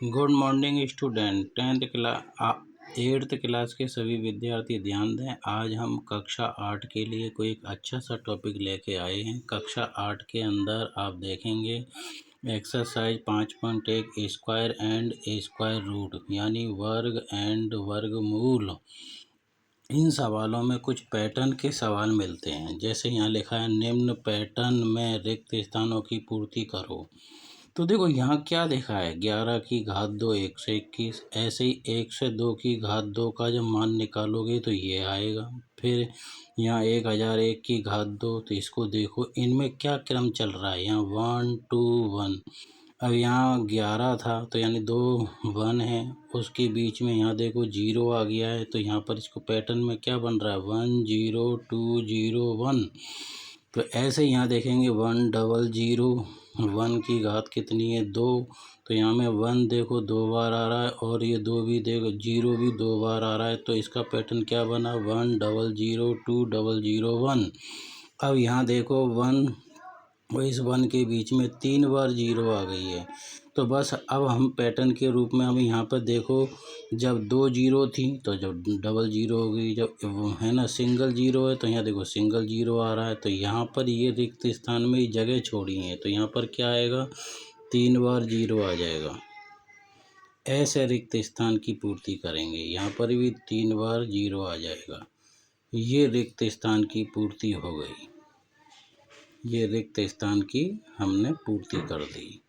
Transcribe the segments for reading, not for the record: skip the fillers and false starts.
Good morning student. 8th class के सभी विद्यार्थी ध्यान दें। आज हम कक्षा 8 के लिए कोई एक अच्छा सा टॉपिक लेके आए हैं। कक्षा 8 के अंदर आप देखेंगे exercise 5.1 square and square root, यानी वर्ग एंड वर्गमूल। इन सवालों में कुछ पैटर्न के सवाल मिलते हैं। जैसे यहाँ लिखा है, निम्न पैटर्न में रिक्त स्थानों की पूर्ति करो। तो देखो यहाँ क्या देखा है, 11 की घात 2 121। ऐसे ही 1 से 2 की घात 2 का जब मान निकालोगे तो ये आएगा। फिर यहाँ 1001 की घात 2, तो इसको देखो इनमें क्या क्रम चल रहा है। यहाँ 1 2 1। अब यहाँ 11 था तो यानी 2 1 है, उसके बीच में यहाँ देखो 0 आ गया है। तो यहाँ पर इसको पैटर्न में क्या बन रहा है, 1 0 2 0 1। तो ऐसे यहाँ देखेंगे 1 0 0। 1 की घात कितनी है, 2। तो यहाँ में 1 देखो 2 बार आ रहा है, और ये 2 भी देखो 0 भी 2 बार आ रहा है। तो इसका पैटर्न क्या बना, 1 0 0 2 0 0 1। अब यहाँ देखो 1 और इस 1 के बीच में 3 बार 0 आ गई है। तो बस अब हम पैटर्न के रूप में, हम यहाँ पर देखो जब 2 0 थी तो जब 0 0 हो गई, जब है ना सिंगल 0 है तो यहाँ देखो सिंगल 0 आ रहा है। तो यहाँ पर ये रिक्त स्थान में जगह छोड़ी है, तो यहाँ पर क्या आएगा, 3 बार 0 आ जाएगा। ऐसे रिक्त स्थान की पूर्ति करेंगे, यहाँ पर भी 3 बार 0 आ जाएगा। ये रिक्त स्थान की पूर्ति हो गई। ये रिक्त स्थान की हमने पूर्ति कर दी।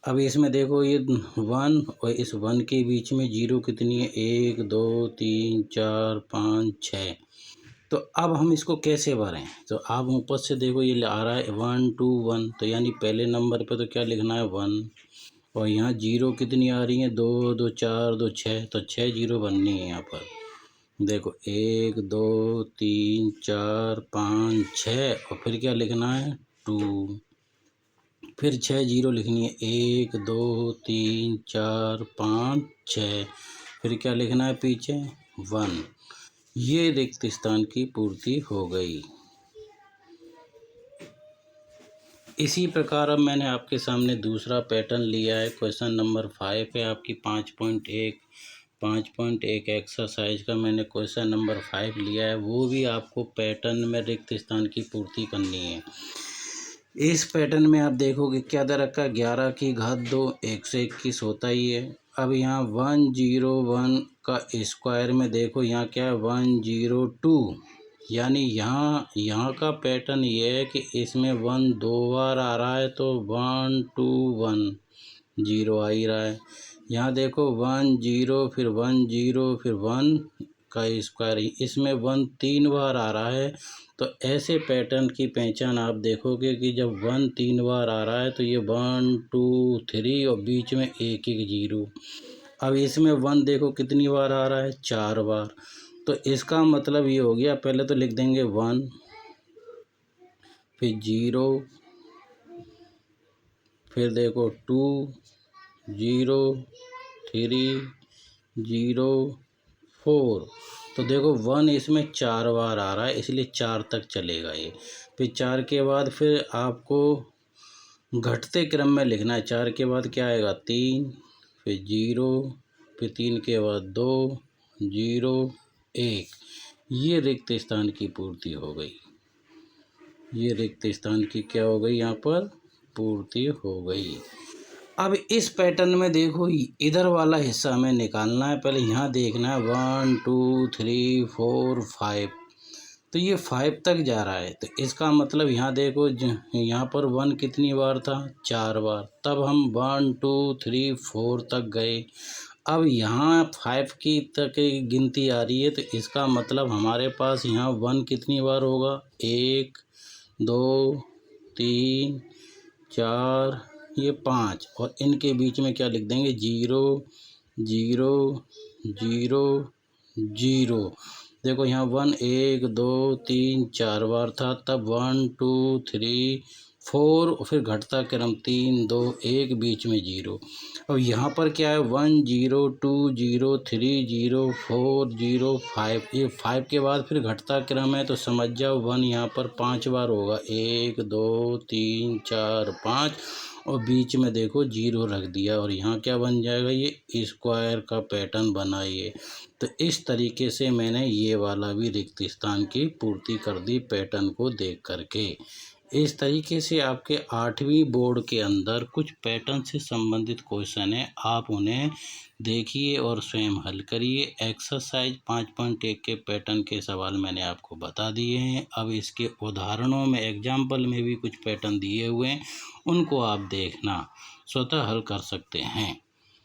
अब इसमें देखो ये 1 और इस 1 के बीच में 0 कितनी है, 1 2 3 4 5 6। तो अब हम इसको कैसे भरें, तो आप ऊपर से देखो ये आ रहा है 1 2 1। तो यानी पहले नंबर पे तो क्या लिखना है, 1। और यहाँ 0 कितनी आ रही है, 2 2 4 2 6। तो 6 0 बननी है यहाँ पर। देखो 1 2 3 4 5 6, और फिर क्या लिखना है, 2। फिर 6 0 लिखनी है, 1 2 3 4 5 6। फिर क्या लिखना है पीछे, 1। ये रिक्त स्थान की पूर्ति हो गई। इसी प्रकार अब मैंने आपके सामने दूसरा पैटर्न लिया है। क्वेश्चन नंबर 5 है आपकी 5.1 एक्सरसाइज का मैंने क्वेश्चन नंबर 5 लिया है। वो भी आपको पैटर्न में रिक्त स्थान की पूर्ति करनी है। इस पैटर्न में आप देखोगे क्या दे रखा है, 11 की घात 2 121 होता ही है। अब यहाँ 1 0 1 का स्क्वायर में देखो यहाँ क्या है, 1 0 2। यानी यहाँ का पैटर्न ये है कि इसमें 1 2 बार आ रहा है, तो 1 2 1 0 आ ही रहा है। यहाँ देखो 1 0 फिर 1 0 फिर 1 का स्क्वायर, इसमें 1 3 बार आ रहा है। तो ऐसे पैटर्न की पहचान आप देखोगे कि जब 1 3 बार आ रहा है तो ये 1 2 3 और बीच में 1 1 0। अब इसमें 1 देखो कितनी बार आ रहा है, 4 बार। तो इसका मतलब ये हो गया, पहले तो लिख देंगे 1, फिर 0, फिर देखो 2 0 3 0 4। तो देखो 1 इसमें 4 बार आ रहा है, इसलिए 4 तक चलेगा ये। फिर 4 के बाद फिर आपको घटते क्रम में लिखना है। 4 के बाद क्या आएगा, 3, फिर 0, फिर 3 के बाद 2 0 1। ये रिक्त स्थान की पूर्ति हो गई। ये रिक्त स्थान की क्या हो गई, यहाँ पर पूर्ति हो गई। अब इस पैटर्न में देखो इधर वाला हिस्सा हमें निकालना है। पहले यहाँ देखना है 1 2 3 4 5। तो ये 5 तक जा रहा है, तो इसका मतलब यहाँ देखो यहाँ पर 1 कितनी बार था, 4 बार। तब हम 1 2 3 4 तक गए। अब यहाँ 5 की तक गिनती आ रही है, तो इसका मतलब हमारे पास यहाँ 1 कितनी बार होगा, 1 2 3 4 ये 5। और इनके बीच में क्या लिख देंगे, 0 0 0 0। देखो यहाँ 1 1 2 3 4 बार था, तब 1 2 3 4, फिर घटता क्रम 3 2 1 बीच में 0। अब यहाँ पर क्या है, 1 0 2 0 3 0 4 0 5। ये 5 के बाद फिर घटता क्रम है, तो समझ जाओ 1 यहाँ पर 5 बार होगा, 1 2 3 4 5। और बीच में देखो जीरो रख दिया और यहाँ क्या बन जाएगा, ये स्क्वायर का पैटर्न बनाइए। तो इस तरीके से मैंने ये वाला भी रिक्त स्थान की पूर्ति कर दी पैटर्न को देख करके। इस तरीके से आपके 8वीं बोर्ड के अंदर कुछ पैटर्न से संबंधित क्वेश्चन है, आप उन्हें देखिए और स्वयं हल करिए। एक्सरसाइज 5.1 के पैटर्न के सवाल मैंने आपको बता दिए हैं। अब इसके उदाहरणों में एग्जाम्पल में भी कुछ पैटर्न दिए हुए हैं, उनको आप देखना स्वतः हल कर सकते हैं।